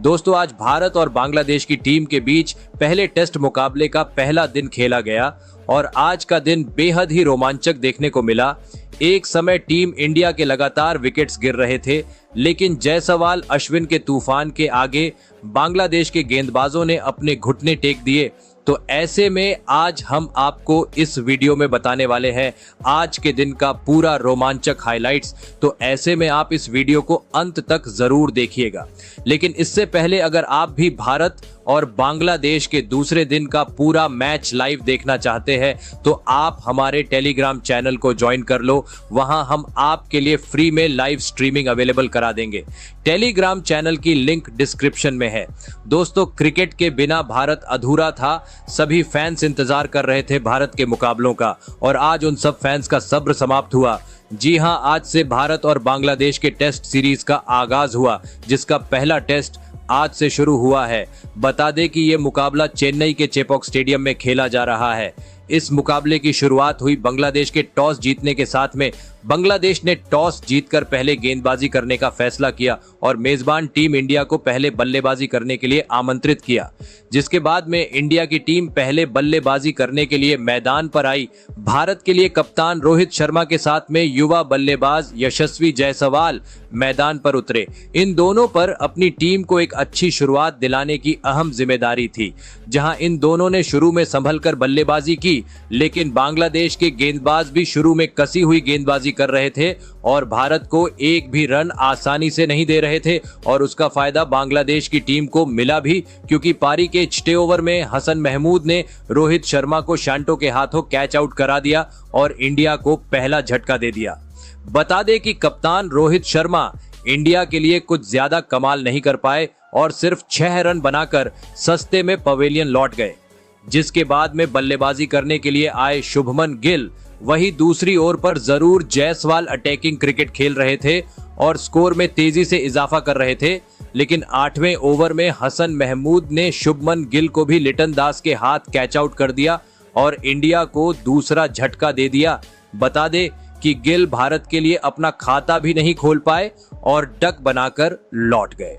दोस्तों आज भारत और बांग्लादेश की टीम के बीच पहले टेस्ट मुकाबले का पहला दिन खेला गया और आज का दिन बेहद ही रोमांचक देखने को मिला। एक समय टीम इंडिया के लगातार विकेट्स गिर रहे थे, लेकिन जायसवाल अश्विन के तूफान के आगे बांग्लादेश के गेंदबाजों ने अपने घुटने टेक दिए। तो ऐसे में आज हम आपको इस वीडियो में बताने वाले हैं आज के दिन का पूरा रोमांचक हाइलाइट्स। तो ऐसे में आप इस वीडियो को अंत तक जरूर देखिएगा। लेकिन इससे पहले अगर आप भी भारत और बांग्लादेश के दूसरे दिन का पूरा मैच लाइव देखना चाहते हैं तो आप हमारे टेलीग्राम चैनल को ज्वाइन कर लो। वहां हम आपके लिए फ्री में लाइव स्ट्रीमिंग अवेलेबल करा देंगे। टेलीग्राम चैनल की लिंक डिस्क्रिप्शन में है। दोस्तों क्रिकेट के बिना भारत अधूरा था। सभी फैंस इंतजार कर रहे थे भारत के मुकाबलों का और आज उन सब फैंस का सब्र समाप्त हुआ। जी हां, आज से भारत और बांग्लादेश के टेस्ट सीरीज का आगाज हुआ, जिसका पहला टेस्ट आज से शुरू हुआ है। बता दें कि यह मुकाबला चेन्नई के चेपॉक स्टेडियम में खेला जा रहा है। इस मुकाबले की शुरुआत हुई बांग्लादेश के टॉस जीतने के साथ में। बांग्लादेश ने टॉस जीतकर पहले गेंदबाजी करने का फैसला किया और मेजबान टीम इंडिया को पहले बल्लेबाजी करने के लिए आमंत्रित किया, जिसके बाद में इंडिया की टीम पहले बल्लेबाजी करने के लिए मैदान पर आई। भारत के लिए कप्तान रोहित शर्मा के साथ में युवा बल्लेबाज यशस्वी जायसवाल मैदान पर उतरे। इन दोनों पर अपनी टीम को एक अच्छी शुरुआत दिलाने की अहम जिम्मेदारी थी। जहां इन दोनों ने शुरू में संभलकर बल्लेबाजी की, लेकिन बांग्लादेश के गेंदबाज भी शुरू में कसी हुई गेंदबाजी कर रहे थे और भारत को एक भी रन आसानी से नहीं दे रहे थे। और उसका फायदा बांग्लादेश की टीम को मिला भी, क्योंकि पारी के 6 ओवर में हसन महमूद ने रोहित शर्मा को शांटो के हाथों कैच आउट करा दिया और इंडिया को पहला झटका दे दिया। बता दें कि कप्तान रोहित शर्मा इंडिया के लिए कुछ ज्यादा कमाल नहीं कर पाए और सिर्फ 6 रन बनाकर सस्ते में पवेलियन लौट गए। जिसके बाद में बल्लेबाजी करने के लिए आए शुभमन गिल वही दूसरी ओर पर जरूर जायसवाल अटैकिंग क्रिकेट खेल रहे थे और स्कोर में तेजी से इजाफा कर रहे थे। लेकिन 8वें ओवर में हसन महमूद ने शुभमन गिल को भी लिटन दास के हाथ कैच आउट कर दिया और इंडिया को दूसरा झटका दे दिया। बता दे कि गिल भारत के लिए अपना खाता भी नहीं खोल पाए और डक बनाकर लौट गए।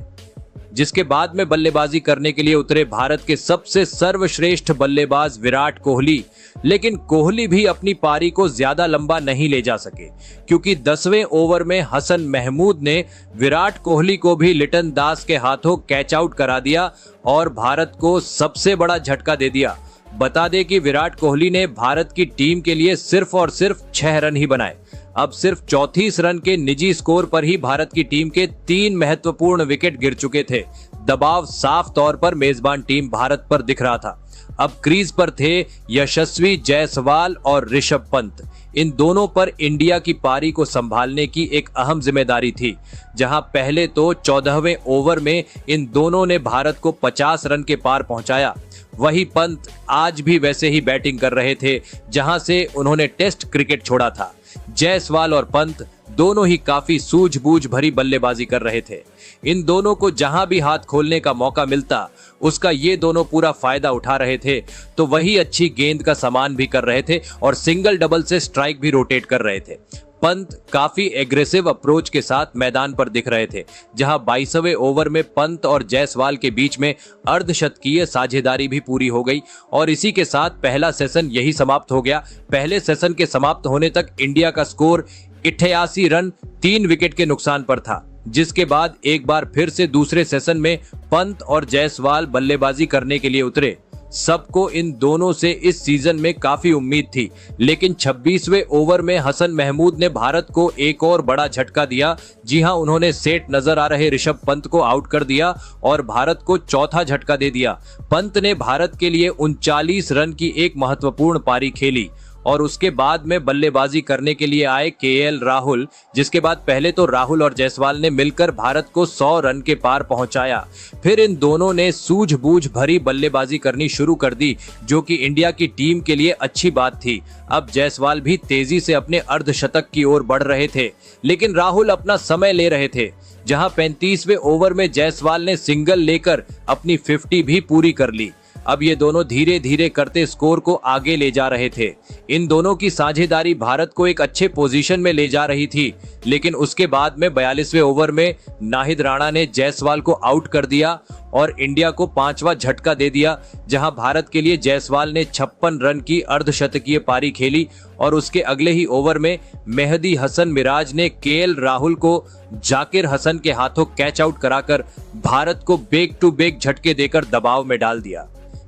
जिसके बाद में बल्लेबाजी करने के लिए उतरे भारत के सबसे सर्वश्रेष्ठ बल्लेबाज विराट कोहली। लेकिन कोहली भी अपनी पारी को ज्यादा लंबा नहीं ले जा सके, क्योंकि 10वें ओवर में हसन महमूद ने विराट कोहली को भी लिटन दास के हाथों कैच आउट करा दिया और भारत को सबसे बड़ा झटका दे दिया। बता दें कि विराट कोहली ने भारत की टीम के लिए सिर्फ और सिर्फ 6 रन ही बनाए। अब सिर्फ 34 रन के निजी स्कोर पर ही भारत की टीम के 3 महत्वपूर्ण विकेट गिर चुके थे। दबाव साफ तौर पर मेजबान टीम भारत पर दिख रहा था। अब क्रीज पर थे यशस्वी जायसवाल और ऋषभ पंत। इन दोनों पर इंडिया की पारी को संभालने की एक अहम जिम्मेदारी थी। जहां पहले तो 14वें ओवर में इन दोनों ने भारत को 50 रन के पार पहुंचाया। वही पंत आज भी वैसे ही बैटिंग कर रहे थे जहां से उन्होंने टेस्ट क्रिकेट छोड़ा था। जायसवाल और पंत दोनों ही काफी सूझबूझ भरी बल्लेबाजी कर रहे थे। इन दोनों को जहां भी हाथ खोलने का मौका मिलता उसका ये दोनों पूरा फायदा उठा रहे थे। तो वही अच्छी गेंद का सामान भी कर रहे थे और सिंगल डबल से स्ट्राइक भी रोटेट कर रहे थे। पंत काफी एग्रेसिव अप्रोच के साथ मैदान पर दिख रहे थे, जहां 22वें ओवर में पंत और जायसवाल के बीच में अर्धशतकीय साझेदारी भी पूरी हो गई और इसी के साथ पहला सेशन यही समाप्त हो गया। पहले सेशन के समाप्त होने तक इंडिया का स्कोर 88 रन 3 विकेट के नुकसान पर था। जिसके बाद एक बार फिर से दूसरे सेशन में पंत और जायसवाल बल्लेबाजी करने के लिए उतरे। सबको इन दोनों से इस सीजन में काफी उम्मीद थी, लेकिन 26वें ओवर में हसन महमूद ने भारत को एक और बड़ा झटका दिया। जी हां, उन्होंने सेट नजर आ रहे ऋषभ पंत को आउट कर दिया और भारत को चौथा झटका दे दिया। पंत ने भारत के लिए 39 रन की एक महत्वपूर्ण पारी खेली और उसके बाद में बल्लेबाजी करने के लिए आए केएल राहुल। जिसके बाद पहले तो राहुल और जायसवाल ने मिलकर भारत को 100 रन के पार पहुंचाया। फिर इन दोनों ने सूझबूझ भरी बल्लेबाजी करनी शुरू कर दी, जो कि इंडिया की टीम के लिए अच्छी बात थी। अब जायसवाल भी तेजी से अपने अर्धशतक की ओर बढ़ रहे थे, लेकिन राहुल अपना समय ले रहे थे। जहां 35वें ओवर में जायसवाल ने सिंगल लेकर अपनी 50 भी पूरी कर ली। अब ये दोनों धीरे धीरे करते स्कोर को आगे ले जा रहे थे। इन दोनों की साझेदारी भारत को एक अच्छे पोजीशन में ले जा रही थी, लेकिन उसके बाद में 42वें ओवर में नाहिद राणा ने जायसवाल को आउट कर दिया और इंडिया को 5वां झटका दे दिया, जहां भारत के लिए जायसवाल ने 56 रन की अर्धशतकीय पारी खेली और उसके अगले ही ओवर में मेहदी हसन मिराज ने केएल राहुल को जाकिर हसन के हाथों कैच आउट कराकर भारत को बैक टू बैक झटके देकर दबाव में डाल दिया,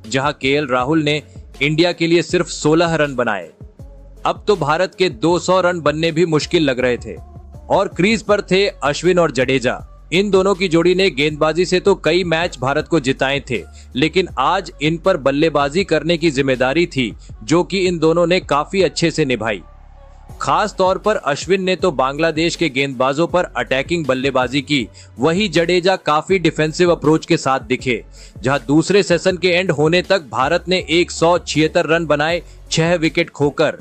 जहां केएल राहुल ने इंडिया के लिए सिर्फ 16 रन बनाए। अब तो भारत के 200 रन बनने भी मुश्किल लग रहे थे और क्रीज पर थे अश्विन और जडेजा। इन दोनों की जोड़ी ने गेंदबाजी से तो कई मैच भारत को जिताए थे, लेकिन आज इन पर बल्लेबाजी करने की जिम्मेदारी थी, जो कि इन दोनों ने काफी अच्छे से निभाई। खास तौर पर अश्विन ने तो बांग्लादेश के गेंदबाजों पर अटैकिंग बल्लेबाजी की, वही जडेजा काफी डिफेंसिव अप्रोच के साथ दिखे। जहां दूसरे सेशन के एंड होने तक भारत ने 176 रन बनाए 6 विकेट खोकर।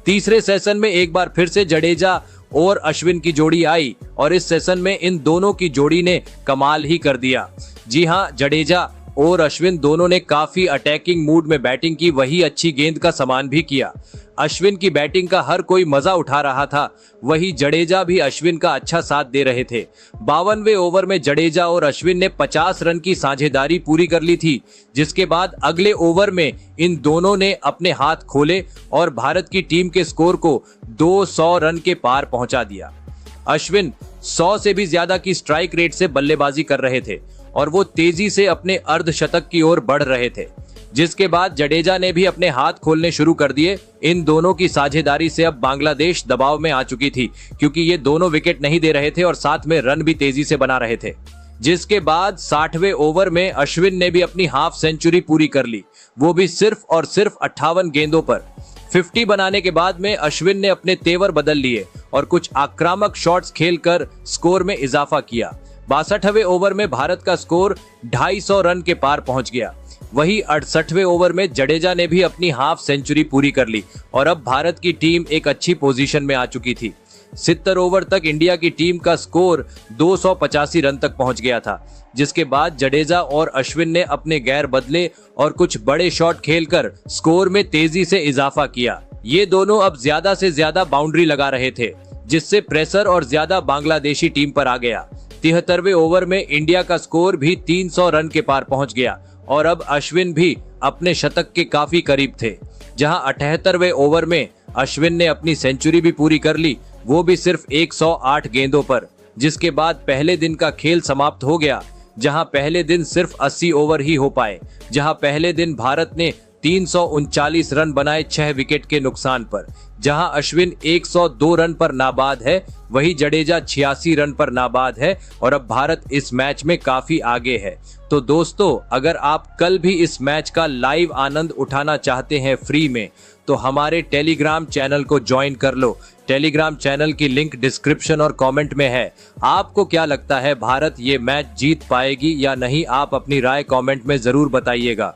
तीसरे सेशन में एक बार फिर से जडेजा और अश्विन की जोड़ी आई और इस सेशन में इन दोनों की जोड़ी ने कमाल ही कर दिया। जी हां, जडेजा और अश्विन दोनों ने काफी अटैकिंग मूड में बैटिंग की, वही अच्छी गेंद का सामान भी किया। अश्विन की बैटिंग का हर कोई मजा उठा रहा था, वही जडेजा भी अश्विन का अच्छा साथ दे रहे थे। 52वें ओवर में जडेजा और अश्विन ने 50 रन की साझेदारी पूरी कर ली थी, जिसके बाद अगले ओवर में इन दोनों ने अपने हाथ खोले और भारत की टीम के स्कोर को 200 रन के पार पहुंचा दिया। अश्विन 100 से भी ज्यादा की स्ट्राइक रेट से बल्लेबाजी कर रहे थे और वो तेजी से अपने अर्धशतक की ओर बढ़ रहे थे, जिसके बाद जडेजा ने भी अपने हाथ खोलने शुरू कर दिए। इन दोनों की साझेदारी से अब बांग्लादेश दबाव में आ चुकी थी, क्योंकि ये दोनों विकेट नहीं दे रहे थे और साथ में रन भी तेजी से बना रहे थे। जिसके बाद 60वें ओवर में अश्विन ने भी अपनी हाफ सेंचुरी पूरी कर ली, वो भी सिर्फ और सिर्फ 58 गेंदों पर। 50 बनाने के बाद में अश्विन ने अपने तेवर बदल लिए और कुछ आक्रामक शॉट्स खेलकर स्कोर में इजाफा किया। 62वें ओवर में भारत का स्कोर 250 रन के पार पहुंच गया। वही 68वें ओवर में जडेजा ने भी अपनी हाफ सेंचुरी पूरी कर ली और अब भारत की टीम एक अच्छी पोजीशन में आ चुकी थी। 70 ओवर तक इंडिया की टीम का स्कोर 285 रन तक पहुंच गया था, जिसके बाद जडेजा और अश्विन ने अपने गैर बदले और कुछ बड़े शॉट खेलकर स्कोर में तेजी से इजाफा किया। ये दोनों अब ज्यादा से ज्यादा बाउंड्री लगा रहे थे, जिससे प्रेशर और ज्यादा बांग्लादेशी टीम पर आ गया। 73वें ओवर में इंडिया का स्कोर भी 300 रन के पार पहुंच गया और अब अश्विन भी अपने शतक के काफी करीब थे। जहां 78वें ओवर में अश्विन ने अपनी सेंचुरी भी पूरी कर ली, वो भी सिर्फ 108 गेंदों पर, जिसके बाद पहले दिन का खेल समाप्त हो गया। जहां पहले दिन सिर्फ 80 ओवर ही हो पाए, जहां पहले दिन भारत ने 339 रन बनाए 6 विकेट के नुकसान पर। जहां अश्विन 102 रन पर नाबाद है, वही जडेजा 86 रन पर नाबाद है और अब भारत इस मैच में काफी आगे है। तो दोस्तों, अगर आप कल भी इस मैच का लाइव आनंद उठाना चाहते हैं फ्री में, तो हमारे टेलीग्राम चैनल को ज्वाइन कर लो। टेलीग्राम चैनल की लिंक डिस्क्रिप्शन और कमेंट में है। आपको क्या लगता है, भारत ये मैच जीत पाएगी या नहीं? आप अपनी राय कमेंट में जरूर बताइएगा।